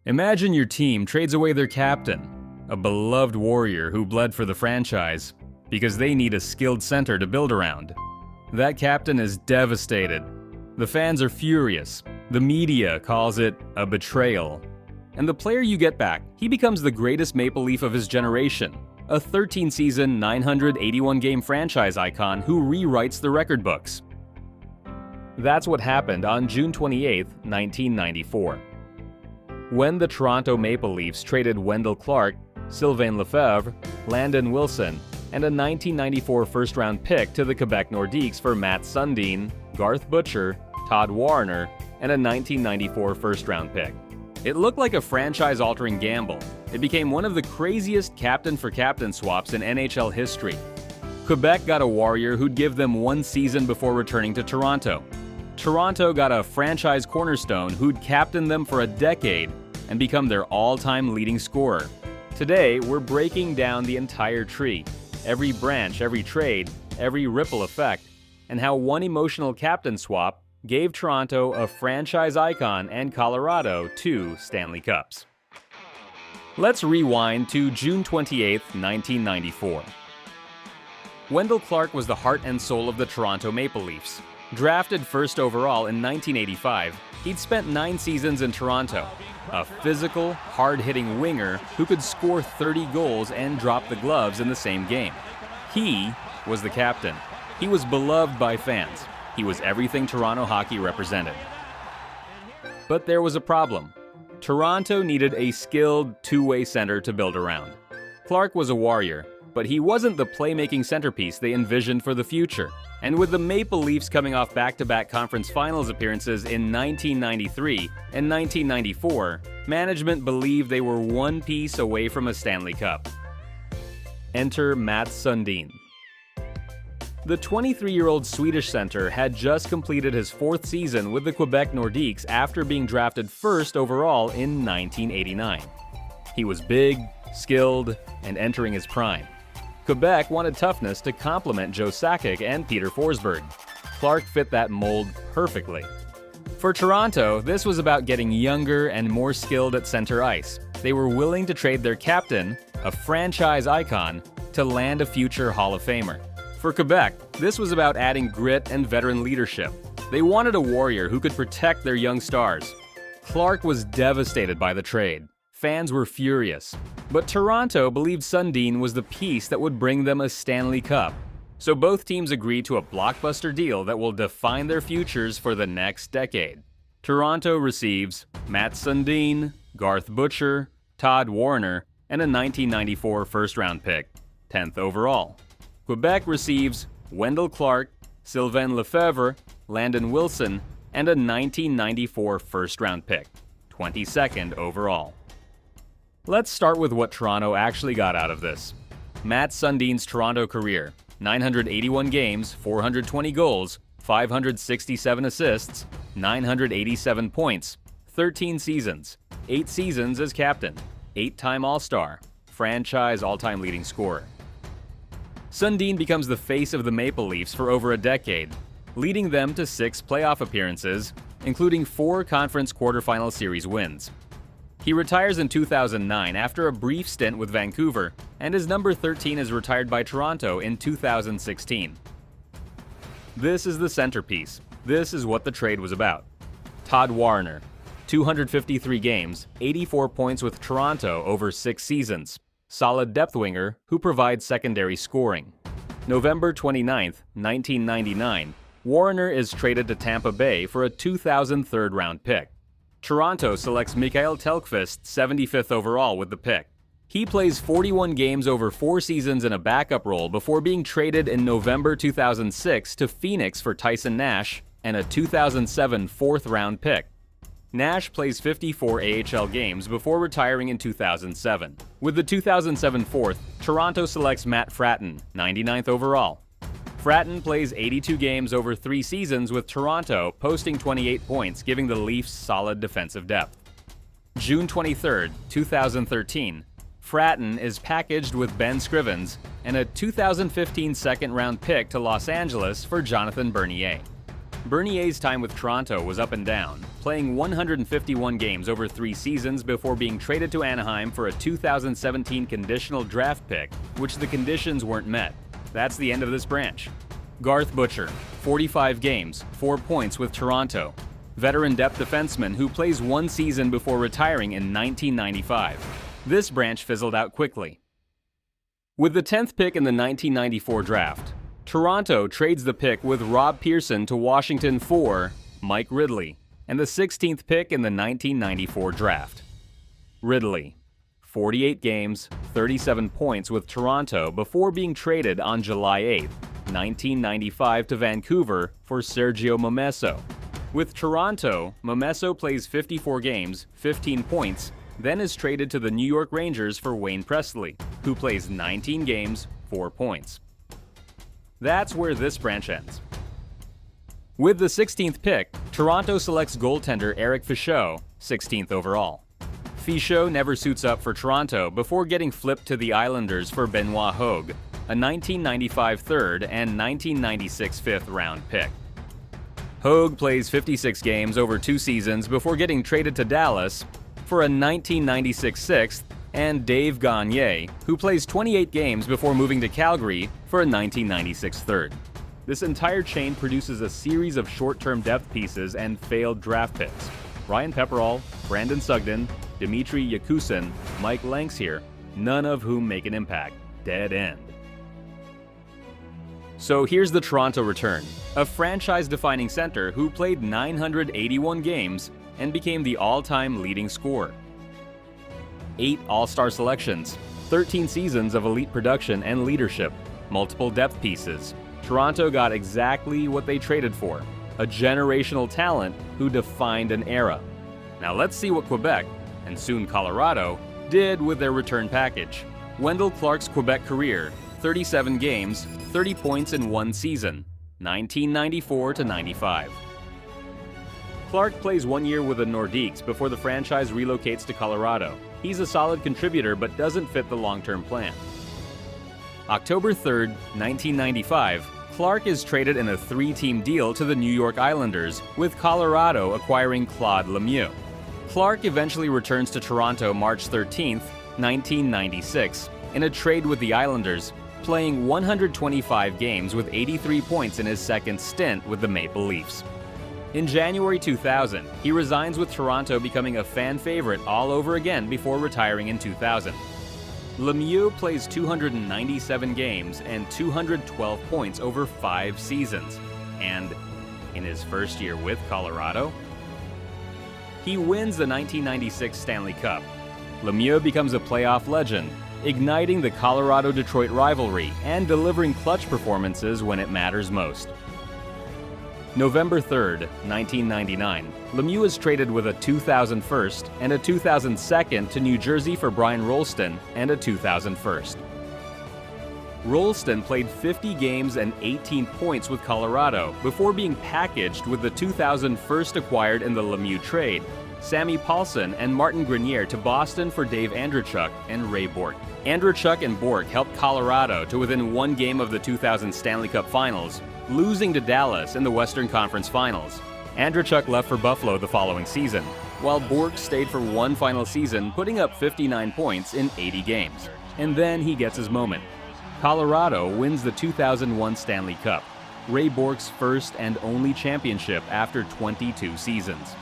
Imagine your team trades away their captain, a beloved warrior who bled for the franchise, because they need a skilled center to build around. That captain is devastated. The fans are furious. The media calls it a betrayal. And the player you get back, he becomes the greatest Maple Leaf of his generation, a 13-season, 981-game franchise icon who rewrites the record books. That's what happened on June 28, 1994. When the Toronto Maple Leafs traded Wendell Clark, Sylvain Lefebvre, Landon Wilson, and a 1994 first-round pick to the Quebec Nordiques for Matt Sundin, Garth Butcher, Todd Warner, and a 1994 first-round pick. It looked like a franchise-altering gamble. It became one of the craziest captain-for-captain swaps in NHL history. Quebec got a warrior who'd give them one season before returning to Toronto. Toronto got a franchise cornerstone who'd captain them for a decade and become their all-time leading scorer. Today, we're breaking down the entire tree, every branch, every trade, every ripple effect, and how one emotional captain swap gave Toronto a franchise icon and Colorado 2 Stanley Cups. Let's rewind to June 28, 1994. Wendell Clark was the heart and soul of the Toronto Maple Leafs. Drafted first overall in 1985, he'd spent 9 seasons in Toronto. A physical, hard-hitting winger who could score 30 goals and drop the gloves in the same game. He was the captain. He was beloved by fans. He was everything Toronto hockey represented. But there was a problem. Toronto needed a skilled, two-way center to build around. Clark was a warrior, but he wasn't the playmaking centerpiece they envisioned for the future. And with the Maple Leafs coming off back-to-back conference finals appearances in 1993 and 1994, management believed they were one piece away from a Stanley Cup. Enter Matt Sundin. The 23-year-old Swedish center had just completed his 4th season with the Quebec Nordiques after being drafted first overall in 1989. He was big, skilled, and entering his prime. Quebec wanted toughness to complement Joe Sakic and Peter Forsberg. Clark fit that mold perfectly. For Toronto, this was about getting younger and more skilled at center ice. They were willing to trade their captain, a franchise icon, to land a future Hall of Famer. For Quebec, this was about adding grit and veteran leadership. They wanted a warrior who could protect their young stars. Clark was devastated by the trade. Fans were furious. But Toronto believed Sundin was the piece that would bring them a Stanley Cup. So both teams agreed to a blockbuster deal that will define their futures for the next decade. Toronto receives Matt Sundin, Garth Butcher, Todd Warner, and a 1994 first-round pick, 10th overall. Quebec receives Wendell Clark, Sylvain Lefebvre, Landon Wilson, and a 1994 first-round pick, 22nd overall. Let's start with what Toronto actually got out of this. Matt Sundin's Toronto career: 981 games, 420 goals, 567 assists, 987 points, 13 seasons, 8 seasons as captain, 8-time All-Star, franchise all-time leading scorer. Sundin becomes the face of the Maple Leafs for over a decade, leading them to 6 playoff appearances, including 4 conference quarterfinal series wins. He retires in 2009 after a brief stint with Vancouver, and his number 13 is retired by Toronto in 2016. This is the centerpiece. This is what the trade was about. Todd Warner, 253 games, 84 points with Toronto over 6 seasons. Solid depth winger who provides secondary scoring. November 29, 1999, Warner is traded to Tampa Bay for a 2003 round pick. Toronto selects Mikael Tellqvist 75th overall with the pick. He plays 41 games over 4 seasons in a backup role before being traded in November 2006 to Phoenix for Tyson Nash and a 2007 4th-round pick. Nash plays 54 AHL games before retiring in 2007. With the 2007 4th, Toronto selects Matt Fratton, 99th overall. Fratton plays 82 games over 3 seasons with Toronto, posting 28 points, giving the Leafs solid defensive depth. June 23, 2013, Fratton is packaged with Ben Scrivens and a 2015 second-round pick to Los Angeles for Jonathan Bernier. Bernier's time with Toronto was up and down, playing 151 games over 3 seasons before being traded to Anaheim for a 2017 conditional draft pick, which the conditions weren't met. That's the end of this branch. Garth Butcher, 45 games, 4 points with Toronto. Veteran depth defenseman who plays 1 season before retiring in 1995. This branch fizzled out quickly. With the 10th pick in the 1994 draft, Toronto trades the pick with Rob Pearson to Washington for Mike Ridley, and the 16th pick in the 1994 draft. Ridley, 48 games, 37 points with Toronto before being traded on July 8, 1995 to Vancouver for Sergio Momesso. With Toronto, Momesso plays 54 games, 15 points, then is traded to the New York Rangers for Wayne Presley, who plays 19 games, 4 points. That's where this branch ends. With the 16th pick, Toronto selects goaltender Eric Fichaud, 16th overall. Fichaud never suits up for Toronto before getting flipped to the Islanders for Benoit Hogue, a 1995 third and 1996 fifth round pick. Hogue plays 56 games over 2 seasons before getting traded to Dallas for a 1996 sixth, and Dave Gagne, who plays 28 games before moving to Calgary for a 1996 third. This entire chain produces a series of short-term depth pieces and failed draft picks. Ryan Pepperall, Brandon Sugden, Dmitry Yakusin, Mike Lankshear, none of whom make an impact. Dead end. So here's the Toronto return, a franchise-defining center who played 981 games and became the all-time leading scorer. 8 All-Star selections, 13 seasons of elite production and leadership, multiple depth pieces. Toronto got exactly what they traded for, a generational talent who defined an era. Now let's see what Quebec, and soon Colorado, did with their return package. Wendell Clark's Quebec career, 37 games, 30 points in 1 season, 1994 to 95. Clark plays 1 year with the Nordiques before the franchise relocates to Colorado. He's a solid contributor but doesn't fit the long-term plan. October 3, 1995, Clark is traded in a 3-team deal to the New York Islanders, with Colorado acquiring Claude Lemieux. Clark eventually returns to Toronto March 13, 1996, in a trade with the Islanders, playing 125 games with 83 points in his second stint with the Maple Leafs. In January 2000, he resigns with Toronto, becoming a fan favorite all over again before retiring in 2000. Lemieux plays 297 games and 212 points over 5 seasons, and in his first year with Colorado, he wins the 1996 Stanley Cup. Lemieux becomes a playoff legend, igniting the Colorado-Detroit rivalry and delivering clutch performances when it matters most. November 3, 1999, Lemieux is traded with a 2000 first and a 2000 second to New Jersey for Brian Rolston and a 2000 first. Rolston played 50 games and 18 points with Colorado before being packaged with the 2000 first acquired in the Lemieux trade, Sammy Paulson and Martin Grenier to Boston for Dave Andreychuk and Ray Bourque. Andreychuk and Bourque helped Colorado to within 1 game of the 2000 Stanley Cup Finals, losing to Dallas in the Western Conference Finals. Andreychuk left for Buffalo the following season, while Bourque stayed for 1 final season, putting up 59 points in 80 games. And then he gets his moment. Colorado wins the 2001 Stanley Cup, Ray Bourque's first and only championship after 22 seasons.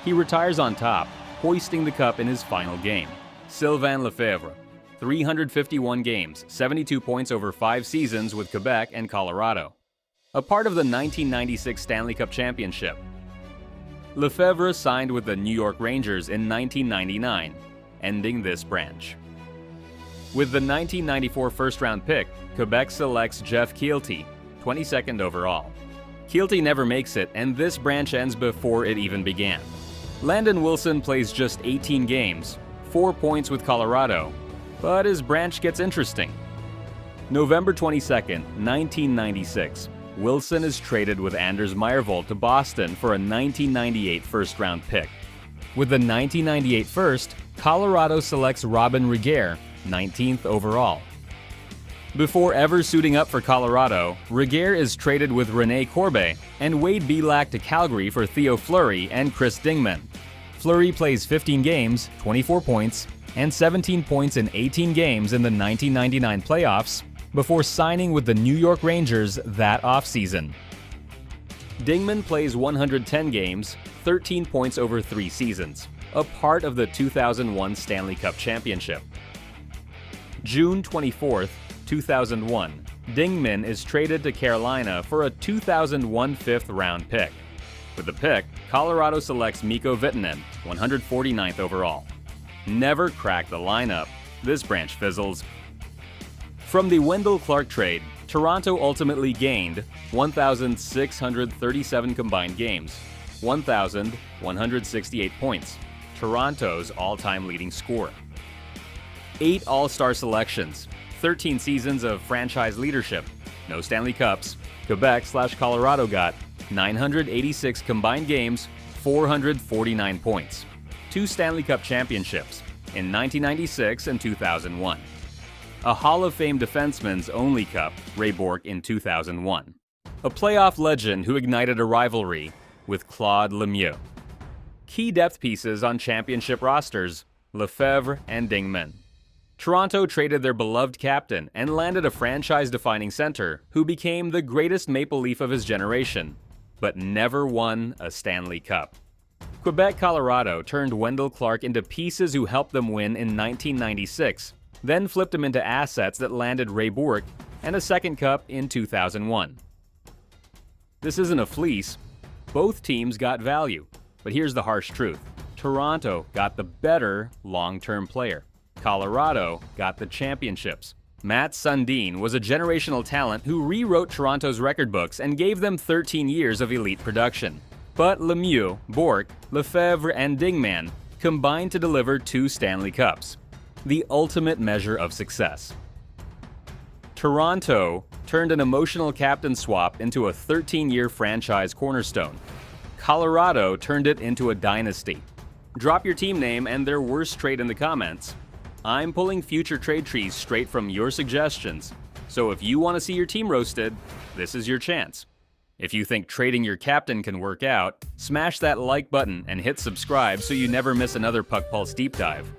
He retires on top, hoisting the cup in his final game. Sylvain Lefebvre, 351 games, 72 points over 5 seasons with Quebec and Colorado. A part of the 1996 Stanley Cup Championship. Lefebvre signed with the New York Rangers in 1999, ending this branch. With the 1994 first-round pick, Quebec selects Jeff Keelty, 22nd overall. Keelty never makes it, and this branch ends before it even began. Landon Wilson plays just 18 games, 4 points with Colorado, but his branch gets interesting. November 22nd, 1996, Wilson is traded with Anders Meyervold to Boston for a 1998 first-round pick. With the 1998 first, Colorado selects Robin Regehr, 19th overall. Before ever suiting up for Colorado, Regehr is traded with René Corbe and Wade Belak to Calgary for Theo Fleury and Chris Dingman. Fleury plays 15 games, 24 points, and 17 points in 18 games in the 1999 playoffs before signing with the New York Rangers that offseason. Dingman plays 110 games, 13 points over 3 seasons, a part of the 2001 Stanley Cup Championship. June 24, 2001, Dingman is traded to Carolina for a 2001 fifth-round pick. With the pick, Colorado selects Mikko Vitanen, 149th overall. Never cracked the lineup. This branch fizzles. From the Wendell Clark trade, Toronto ultimately gained 1,637 combined games, 1,168 points, Toronto's all-time leading scorer. 8 All-Star selections, 13 seasons of franchise leadership, no Stanley Cups. Quebec/Colorado got 986 combined games, 449 points. 2 Stanley Cup championships in 1996 and 2001. A Hall of Fame defenseman's only cup, Ray Bourque, in 2001. A playoff legend who ignited a rivalry with Claude Lemieux. Key depth pieces on championship rosters, Lefebvre and Dingman. Toronto traded their beloved captain and landed a franchise-defining center who became the greatest Maple Leaf of his generation, but never won a Stanley Cup. Quebec, Colorado turned Wendell Clark into pieces who helped them win in 1996, then flipped him into assets that landed Ray Bourque and a second cup in 2001. This isn't a fleece. Both teams got value, but here's the harsh truth. Toronto got the better long-term player. Colorado got the championships. Matt Sundin was a generational talent who rewrote Toronto's record books and gave them 13 years of elite production. But Lemieux, Bourque, Lefebvre, and Dingman combined to deliver 2 Stanley Cups, the ultimate measure of success. Toronto turned an emotional captain swap into a 13-year franchise cornerstone. Colorado turned it into a dynasty. Drop your team name and their worst trade in the comments. I'm pulling future trade trees straight from your suggestions, so if you want to see your team roasted, this is your chance. If you think trading your captain can work out, smash that like button and hit subscribe so you never miss another Puck Pulse deep dive.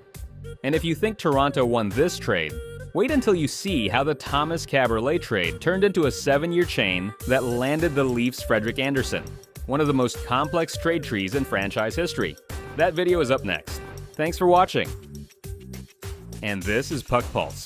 And if you think Toronto won this trade, wait until you see how the Thomas Caberlet trade turned into a 7-year chain that landed the Leafs' Frederik Andersen, one of the most complex trade trees in franchise history. That video is up next. Thanks for watching. And this is Puck Pulse.